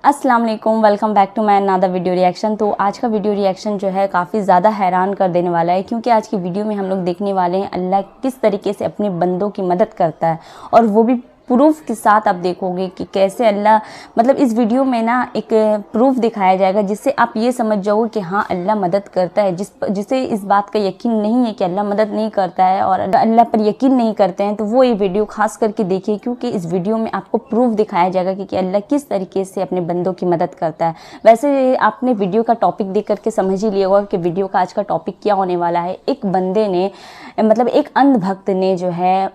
अस्सलाम वालेकुम, welcome back to my another video reaction. तो आज का वीडियो रिएक्शन जो है काफ़ी ज़्यादा हैरान कर देने वाला है, क्योंकि आज की वीडियो में हम लोग देखने वाले हैं अल्लाह किस तरीके से अपने बंदों की मदद करता है, और वो भी प्रूफ के साथ। आप देखोगे कि कैसे अल्लाह, मतलब इस वीडियो में ना एक प्रूफ दिखाया जाएगा जिससे आप ये समझ जाओगे कि हाँ अल्लाह मदद करता है। जिसे इस बात का यकीन नहीं है कि अल्लाह मदद नहीं करता है और अल्लाह पर यकीन नहीं करते हैं, तो वो ये वीडियो खास करके देखिए, क्योंकि इस वीडियो में आपको प्रूफ दिखाया जाएगा कि अल्लाह किस तरीके से अपने बंदों की मदद करता है। वैसे आपने वीडियो का टॉपिक देख करके समझ ही लिया होगा कि वीडियो का आज का टॉपिक क्या होने वाला है। एक बंदे ने, मतलब एक अंधभक्त ने जो है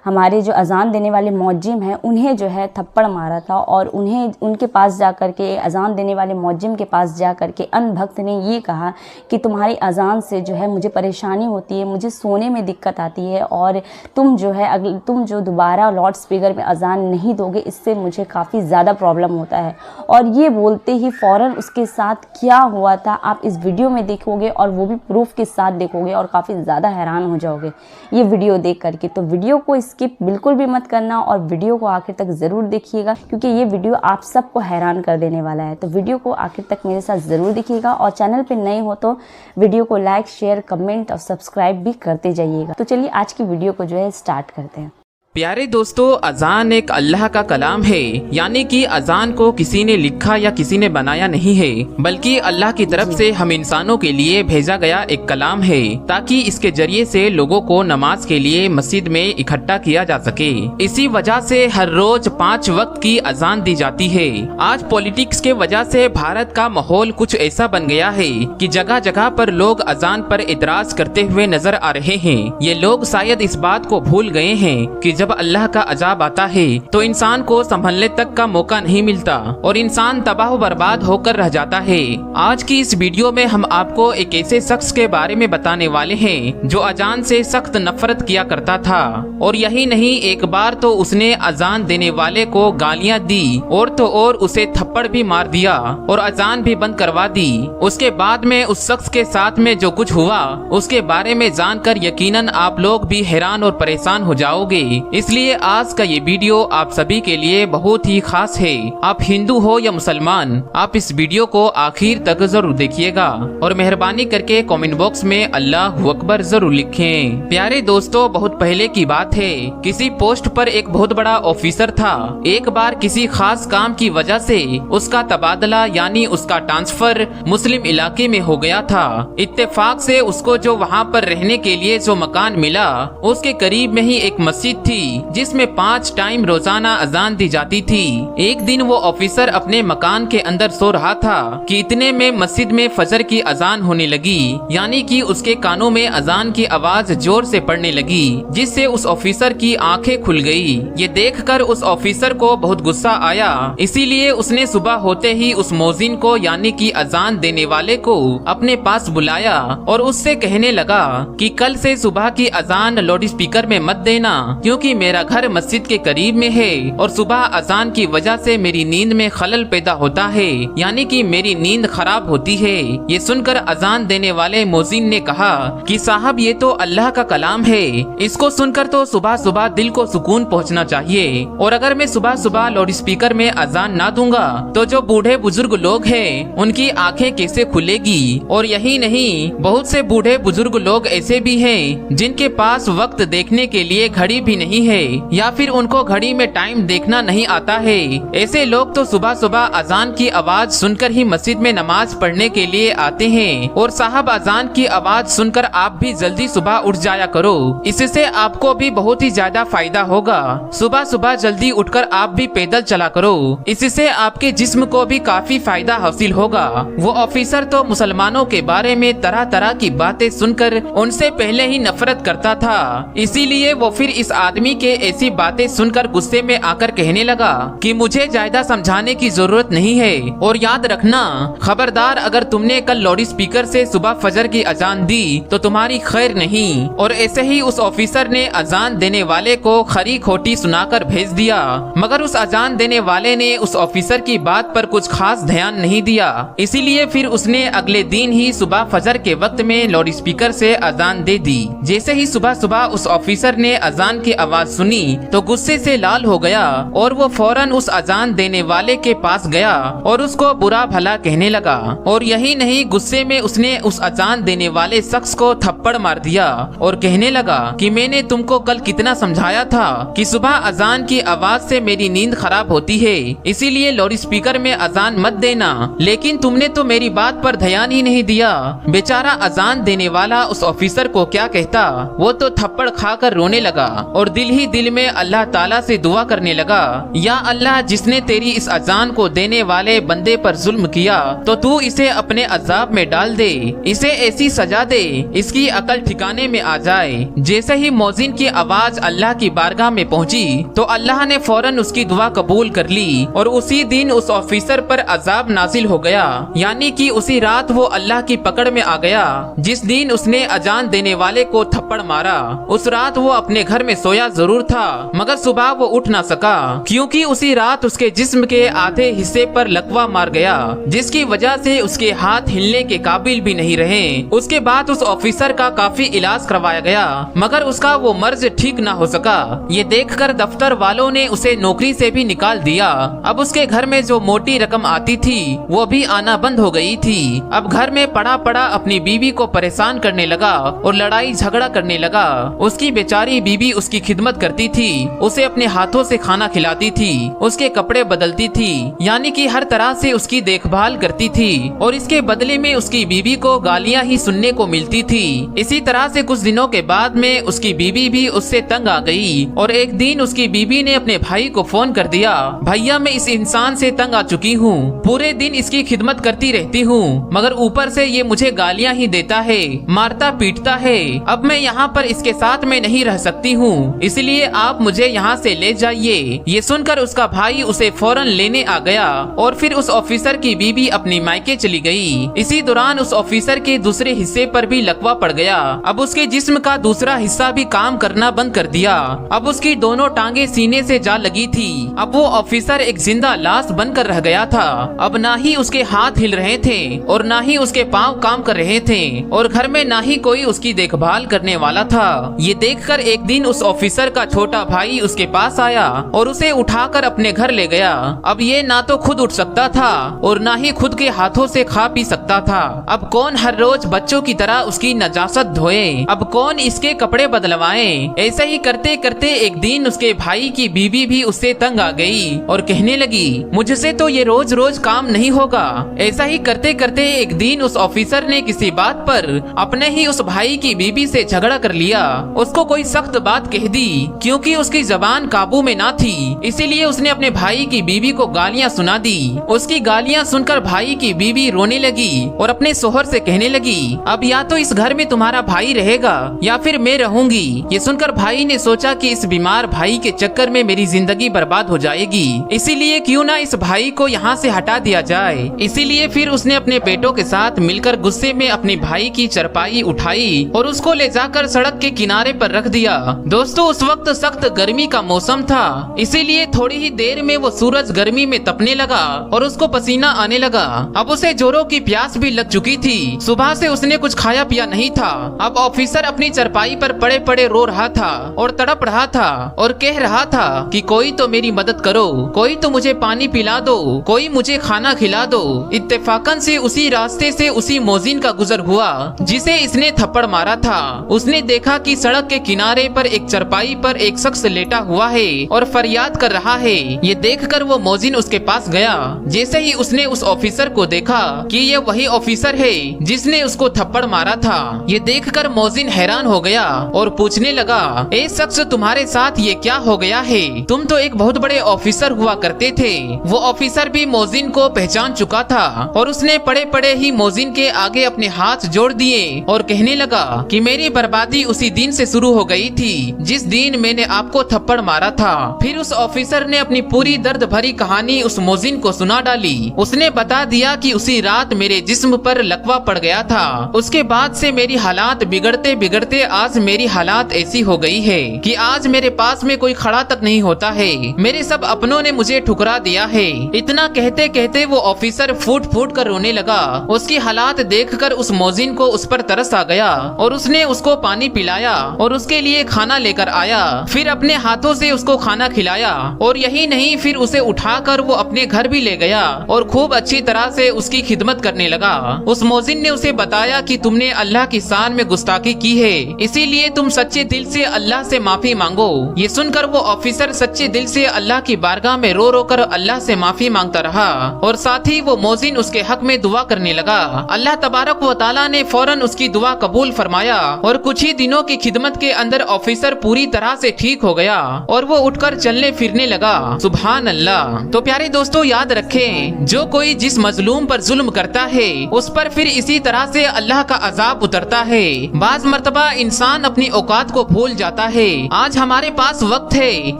हमारे जो अजान देने वाले मौजिम हैं उन्हें जो है थप्पड़ मारा था, और उनके पास जा कर के, अजान देने वाले मौजिम के पास जा कर के अंधभक्त ने ये कहा कि तुम्हारी अजान से जो है मुझे परेशानी होती है, मुझे सोने में दिक्कत आती है, और तुम जो दोबारा लाउड स्पीकर में अजान नहीं दोगे इससे मुझे काफ़ी ज़्यादा प्रॉब्लम होता है। और ये बोलते ही फ़ौरन उसके साथ क्या हुआ था आप इस वीडियो में देखोगे, और वो भी प्रूफ के साथ देखोगे, और काफ़ी ज़्यादा हैरान हो जाओगे ये वीडियो देख करके। तो वीडियो को स्किप बिल्कुल भी मत करना और वीडियो को आखिर तक ज़रूर देखिएगा, क्योंकि ये वीडियो आप सबको हैरान कर देने वाला है। तो वीडियो को आखिर तक मेरे साथ ज़रूर देखिएगा, और चैनल पे नए हो तो वीडियो को लाइक, शेयर, कमेंट और सब्सक्राइब भी करते जाइएगा। तो चलिए आज की वीडियो को जो है स्टार्ट करते हैं। प्यारे दोस्तों, अजान एक अल्लाह का कलाम है, यानी कि अजान को किसी ने लिखा या किसी ने बनाया नहीं है, बल्कि अल्लाह की तरफ से हम इंसानों के लिए भेजा गया एक कलाम है, ताकि इसके जरिए से लोगों को नमाज के लिए मस्जिद में इकट्ठा किया जा सके। इसी वजह से हर रोज 5 वक्त की अजान दी जाती है। आज पॉलिटिक्स के वजह से भारत का माहौल कुछ ऐसा बन गया है कि जगह जगह पर लोग अजान पर इतराज करते हुए नजर आ रहे हैं। ये लोग शायद इस बात को भूल गए हैं कि जब अल्लाह का अजाब आता है तो इंसान को संभलने तक का मौका नहीं मिलता और इंसान तबाह बर्बाद होकर रह जाता है। आज की इस वीडियो में हम आपको एक ऐसे शख्स के बारे में बताने वाले हैं जो अजान से सख्त नफरत किया करता था, और यही नहीं, एक बार तो उसने अजान देने वाले को गालियां दी और तो और उसे थप्पड़ भी मार दिया और अजान भी बंद करवा दी। उसके बाद में उस शख्स के साथ में जो कुछ हुआ उसके बारे में जानकर यकीनन आप लोग भी हैरान और परेशान हो जाओगे। इसलिए आज का ये वीडियो आप सभी के लिए बहुत ही खास है। आप हिंदू हो या मुसलमान, आप इस वीडियो को आखिर तक जरूर देखिएगा, और मेहरबानी करके कमेंट बॉक्स में अल्लाह अकबर जरूर लिखें। प्यारे दोस्तों, बहुत पहले की बात है, किसी पोस्ट पर एक बहुत बड़ा ऑफिसर था। एक बार किसी खास काम की वजह से उसका तबादला यानी उसका ट्रांसफर मुस्लिम इलाके में हो गया था। इत्तेफाक से उसको जो वहाँ पर रहने के लिए जो मकान मिला उसके करीब में ही एक मस्जिद थी जिसमें 5 टाइम रोजाना अजान दी जाती थी। एक दिन वो ऑफिसर अपने मकान के अंदर सो रहा था कि इतने में मस्जिद में फजर की अजान होने लगी, यानी कि उसके कानों में अजान की आवाज जोर से पड़ने लगी, जिससे उस ऑफिसर की आंखें खुल गई। ये देखकर उस ऑफिसर को बहुत गुस्सा आया, इसीलिए उसने सुबह होते ही उस मौजिन को यानी कि अजान देने वाले को अपने पास बुलाया और उससे कहने लगा कि कल से सुबह की अजान लाउड स्पीकर में मत देना, क्योंकि मेरा घर मस्जिद के करीब में है और सुबह अजान की वजह से मेरी नींद में खलल पैदा होता है, यानी कि मेरी नींद खराब होती है। ये सुनकर अजान देने वाले मौजिन ने कहा कि साहब, ये तो अल्लाह का कलाम है, इसको सुनकर तो सुबह सुबह दिल को सुकून पहुंचना चाहिए, और अगर मैं सुबह सुबह लाउड स्पीकर में अजान ना दूंगा तो जो बूढ़े बुजुर्ग लोग हैं उनकी आंखें कैसे खुलेगी। और यही नहीं, बहुत से बूढ़े बुजुर्ग लोग ऐसे भी हैं जिनके पास वक्त देखने के लिए घड़ी भी नहीं है, या फिर उनको घड़ी में टाइम देखना नहीं आता है। ऐसे लोग तो सुबह सुबह अजान की आवाज सुनकर ही मस्जिद में नमाज पढ़ने के लिए आते हैं। और साहब, अजान की आवाज सुनकर आप भी जल्दी सुबह उठ जाया करो, इससे आपको भी बहुत ही ज्यादा फायदा होगा। सुबह सुबह जल्दी उठकर आप भी पैदल चला करो, इससे आपके जिस्म को भी काफी फायदा हासिल होगा। वो ऑफिसर तो मुसलमानों के बारे में तरह तरह की बातें सुनकर उनसे पहले ही नफरत करता था, इसीलिए वो फिर इस आदमी के ऐसी बातें सुनकर गुस्से में आकर कहने लगा कि मुझे ज्यादा समझाने की जरूरत नहीं है, और याद रखना, खबरदार, अगर तुमने कल लाउड स्पीकर से सुबह फजर की अजान दी तो तुम्हारी खैर नहीं। और ऐसे ही उस ऑफिसर ने अजान देने वाले को खरी खोटी सुनाकर भेज दिया, मगर उस अजान देने वाले ने उस ऑफिसर की बात पर कुछ खास ध्यान नहीं दिया, इसीलिए फिर उसने अगले दिन ही सुबह फजर के वक्त में लाउड स्पीकर से अजान दे दी। जैसे ही सुबह सुबह उस ऑफिसर ने अजान की आवाज सुनी तो गुस्से से लाल हो गया और वो फौरन उस अजान देने वाले के पास गया और उसको बुरा भला कहने लगा। और यही नहीं, गुस्से में उसने उस अजान देने वाले शख्स को थप्पड़ मार दिया और कहने लगा कि मैंने तुमको कल कितना समझाया था कि सुबह अजान की आवाज से मेरी नींद खराब होती है, इसीलिए लाउड स्पीकर में अजान मत देना, लेकिन तुमने तो मेरी बात पर ध्यान ही नहीं दिया। बेचारा अजान देने वाला उस ऑफिसर को क्या कहता, वो तो थप्पड़ खाकर रोने लगा और दिल ही दिल में अल्लाह ताला से दुआ करने लगा, या अल्लाह जिसने तेरी इस अजान को देने वाले बंदे पर जुल्म किया तो तू इसे अपने अजाब में डाल दे, इसे ऐसी सजा दे इसकी अकल ठिकाने में आ जाए। जैसे ही मौजिन की आवाज अल्लाह की बारगाह में पहुंची तो अल्लाह ने फौरन उसकी दुआ कबूल कर ली और उसी दिन उस ऑफिसर पर अजाब नाजिल हो गया, यानी कि उसी रात वो अल्लाह की पकड़ में आ गया। जिस दिन उसने अजान देने वाले को थप्पड़ मारा उस रात वो अपने घर में सोया जरूर था, मगर सुबह वो उठ ना सका क्योंकि उसी रात उसके जिस्म के आधे हिस्से पर लकवा मार गया, जिसकी वजह से उसके हाथ हिलने के काबिल भी नहीं रहे। उसके बाद उस ऑफिसर का काफी इलाज करवाया गया मगर उसका वो मर्ज ठीक ना हो सका। ये देखकर दफ्तर वालों ने उसे नौकरी से भी निकाल दिया। अब उसके घर में जो मोटी रकम आती थी वो भी आना बंद हो गई थी। अब घर में पड़ा पड़ा अपनी बीवी को परेशान करने लगा और लड़ाई झगड़ा करने लगा। उसकी बेचारी बीवी उसकी खिदमत करती थी, उसे अपने हाथों से खाना खिलाती थी, उसके कपड़े बदलती थी, यानी कि हर तरह से उसकी देखभाल करती थी और इसके बदले में उसकी बीवी को गालियां ही सुनने को मिलती थी। इसी तरह से कुछ दिनों के बाद में उसकी बीवी भी उससे तंग आ गई और एक दिन उसकी बीवी ने अपने भाई को फोन कर दिया, भैया मैं इस इंसान से तंग आ चुकी हूँ, पूरे दिन इसकी खिदमत करती रहती हूँ मगर ऊपर से ये मुझे गालियां ही देता है, मारता पीटता है। अब मैं यहाँ पर इसके साथ में नहीं रह सकती हूँ, इसलिए आप मुझे यहाँ से ले जाइए। ये सुनकर उसका भाई उसे फौरन लेने आ गया और फिर उस ऑफिसर की बीवी अपनी मायके चली गई। इसी दौरान उस ऑफिसर के दूसरे हिस्से पर भी लकवा पड़ गया। अब उसके जिस्म का दूसरा हिस्सा भी काम करना बंद कर दिया। अब उसकी दोनों टांगे सीने से जा लगी थी। अब वो ऑफिसर एक जिंदा लाश बनकर रह गया था। अब ना ही उसके हाथ हिल रहे थे और ना ही उसके पांव काम कर रहे थे और घर में ना ही कोई उसकी देखभाल करने वाला था। ये देखकर एक दिन उस ऑफिसर का छोटा भाई उसके पास आया और उसे उठाकर अपने घर ले गया। अब ये ना तो खुद उठ सकता था और ना ही खुद के हाथों से खा पी सकता था। अब कौन हर रोज बच्चों की तरह उसकी नजासत धोए, अब कौन इसके कपड़े बदलवाए। ऐसे ही करते करते एक दिन उसके भाई की बीवी भी उससे तंग आ गई और कहने लगी, मुझसे तो ये रोज रोज काम नहीं होगा। ऐसा ही करते करते एक दिन उस ऑफिसर ने किसी बात पर अपने ही उस भाई की बीवी से झगड़ा कर लिया। उसको कोई सख्त बात कह दी क्योंकि उसकी जबान काबू में ना थी, इसीलिए उसने अपने भाई की बीवी को गालियां सुना दी। उसकी गालियां सुनकर भाई की बीवी रोने लगी और अपने शोहर से कहने लगी, अब या तो इस घर में तुम्हारा भाई रहेगा या फिर मैं रहूंगी। ये सुनकर भाई ने सोचा कि इस बीमार भाई के चक्कर में मेरी जिंदगी बर्बाद हो जाएगी, इसीलिए क्यों ना इस भाई को यहाँ से हटा दिया जाए। इसीलिए फिर उसने अपने बेटों के साथ मिलकर गुस्से में अपने भाई की चरपाई उठाई और उसको ले जाकर सड़क के किनारे पर रख दिया। दोस्तों उस वक्त सख्त गर्मी का मौसम था, इसीलिए थोड़ी ही देर में वो सूरज गर्मी में तपने लगा और उसको पसीना आने लगा। अब उसे जोरों की प्यास भी लग चुकी थी। सुबह से उसने कुछ खाया पिया नहीं था। अब ऑफिसर अपनी चरपाई पर पड़े पड़े रो रहा था और तड़प रहा था और कह रहा था कि कोई तो मेरी मदद करो, कोई तो मुझे पानी पिला दो, कोई मुझे खाना खिला दो। इत्तेफाकन से उसी रास्ते से उसी मौजिन का गुजर हुआ जिसे इसने थप्पड़ मारा था। उसने देखा कि सड़क के किनारे पर एक चरपाई पर एक शख्स लेटा हुआ है और फरियाद कर रहा है। ये देखकर वो मौजिन उसके पास गया। जैसे ही उसने उस ऑफिसर को देखा कि ये वही ऑफिसर है जिसने उसको थप्पड़ मारा था। ये देखकर मौजिन हैरान हो गया और पूछने लगा, ए शख्स तुम्हारे साथ ये क्या हो गया है? तुम तो एक बहुत बड़े ऑफिसर हुआ करते थे। वो ऑफिसर भी मौजिन को पहचान चुका था और उसने पड़े पड़े ही मौजिन के आगे अपने हाथ जोड़ दिए और कहने लगा कि मेरी बर्बादी उसी दिन से शुरू हो गई थी जिस दिन मैंने आपको थप्पड़ मारा था। फिर उस ऑफिसर ने अपनी पूरी दर्द भरी कहानी उस मौजिन को सुना डाली। उसने बता दिया कि उसी रात मेरे जिस्म पर लकवा पड़ गया था। उसके बाद से मेरी हालात बिगड़ते बिगड़ते आज मेरी हालात ऐसी हो गई है कि आज मेरे पास में कोई खड़ा तक नहीं होता है। मेरे सब अपनों ने मुझे ठुकरा दिया है। इतना कहते कहते वो ऑफिसर फूट फूट कर रोने लगा। उसकी हालात देखकर उस मौजिन को उस पर तरस आ गया और उसने उसको पानी पिलाया और उसके लिए खाना लेकर आया, फिर अपने हाथों से उसको खाना खिलाया और यही नहीं फिर उसे उठाकर वो अपने घर भी ले गया और खूब अच्छी तरह से उसकी खिदमत करने लगा। उस मोजिन ने उसे बताया कि तुमने अल्लाह की शान में गुस्ताखी की है, इसीलिए तुम सच्चे दिल से अल्लाह से माफी मांगो। ये सुनकर वो ऑफिसर सच्चे दिल से अल्लाह की बारगाह में रो रो कर अल्लाह से माफी मांगता रहा और साथ ही वो मोजिन उसके हक में दुआ करने लगा। अल्लाह तबारक व तआला ने फौरन उसकी दुआ कबूल फरमाया और कुछ ही दिनों की खिदमत के अंदर ऑफिसर पूरी तरह से ठीक हो गया और वो उठकर चलने फिरने लगा। सुभान अल्लाह। तो प्यारे दोस्तों याद रखें, जो कोई जिस मजलूम पर जुल्म करता है उस पर फिर इसी तरह से अल्लाह का अजाब उतरता है। बाज मर्तबा इंसान अपनी औकात को भूल जाता है। आज हमारे पास वक्त है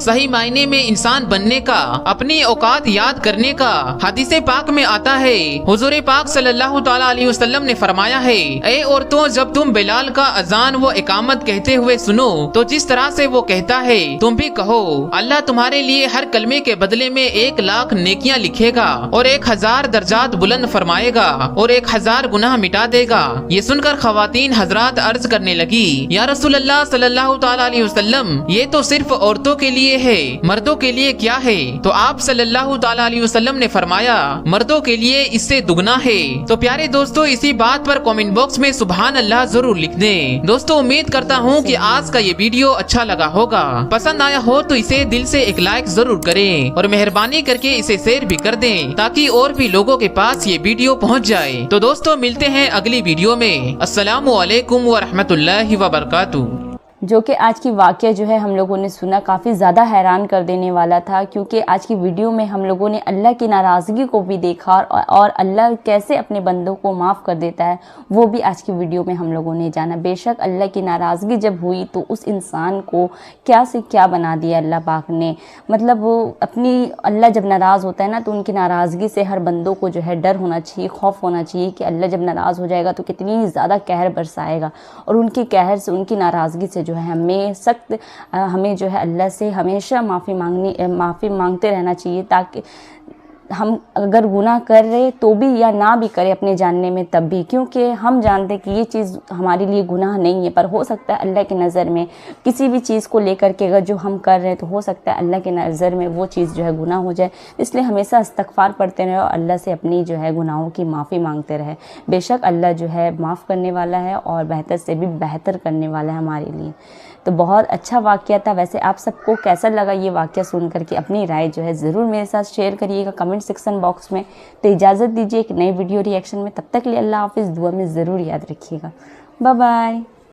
सही मायने में इंसान बनने का, अपनी औकात याद करने का। हदीसे पाक में आता है, हुजूर पाक सल्लल्लाहु तआला अलैहि वसल्लम ने फरमाया है, ए औरतों, जब तुम बिलाल का अजान व इकामत कहते हुए सुनो तो जिस तरह से वो कहता है तुम भी कहो। अल्लाह तुम्हारे लिए हर कलमे के बदले में 1,00,000 नेकियां लिखेगा और 1,000 दर्जात बुलंद फरमाएगा और 1,000 गुनाह मिटा देगा। ये सुनकर खवातीन हजरात अर्ज करने लगी, या रसूलल्लाह सल्लल्लाहु तआला अलैहि वसल्लम, ये तो सिर्फ औरतों के लिए है, मर्दों के लिए क्या है? तो आप सल्लल्लाहु तआला अलैहि वसल्लम ने फरमाया, मर्दों के लिए इससे दुगना है। तो प्यारे दोस्तों इसी बात पर कमेंट बॉक्स में सुभान अल्लाह जरूर लिख दें। दोस्तों उम्मीद करता हूँ कि आज का ये वीडियो अच्छा लगा होगा। पसंद आया हो तो इसे दिल से एक लाइक जरूर करें और मेहरबानी करके इसे शेयर भी कर दें ताकि और भी लोगों के पास ये वीडियो पहुंच जाए। तो दोस्तों मिलते हैं अगली वीडियो में। अस्सलामु अलैकुम व रहमतुल्लाहि व बरकातुहू। जो कि आज की वाक़या जो है हम लोगों ने सुना, काफ़ी ज़्यादा हैरान कर देने वाला था, क्योंकि आज की वीडियो में हम लोगों ने अल्लाह की नाराज़गी को भी देखा और अल्लाह कैसे अपने बंदों को माफ़ कर देता है वो भी आज की वीडियो में हम लोगों ने जाना। बेशक अल्लाह की नाराज़गी जब हुई तो उस इंसान को क्या से क्या बना दिया अल्लाह पाक ने। मतलब वो अपनी अल्लाह जब नाराज़ होता है ना तो उनकी नाराज़गी से हर बंदों को जो है डर होना चाहिए, खौफ होना चाहिए कि अल्लाह जब नाराज़ हो जाएगा तो कितनी ज़्यादा कहर बरसाएगा। और उनकी कहर से, उनकी नाराज़गी से जो है हमें जो है अल्लाह से हमेशा माफ़ी मांगते रहना चाहिए, ताकि हम अगर गुनाह कर रहे तो भी या ना भी करें अपने जानने में तब भी, क्योंकि हम जानते हैं कि ये चीज़ हमारे लिए गुनाह नहीं है, पर हो सकता है अल्लाह की नज़र में किसी भी चीज़ को लेकर के अगर जो हम कर रहे हैं तो हो सकता है अल्लाह की नज़र में वो चीज़ जो है गुनाह हो जाए। इसलिए हमेशा इस्तग़फ़ार पढ़ते रहे और अल्लाह से अपनी जो है गुनाहों की माफ़ी मांगते रहे। बेशक अल्लाह जो है माफ़ करने वाला है और बेहतर से भी बेहतर करने वाला है हमारे लिए। तो बहुत अच्छा वाक़या था। वैसे आप सबको कैसा लगा ये वाक़या सुन करके अपनी राय जो है ज़रूर मेरे साथ शेयर करिएगा कमेंट सेक्शन बॉक्स में। तो इजाज़त दीजिए एक नई वीडियो रिएक्शन में, तब तक के लिए अल्लाह हाफ़िज़। दुआ में ज़रूर याद रखिएगा। Bye bye.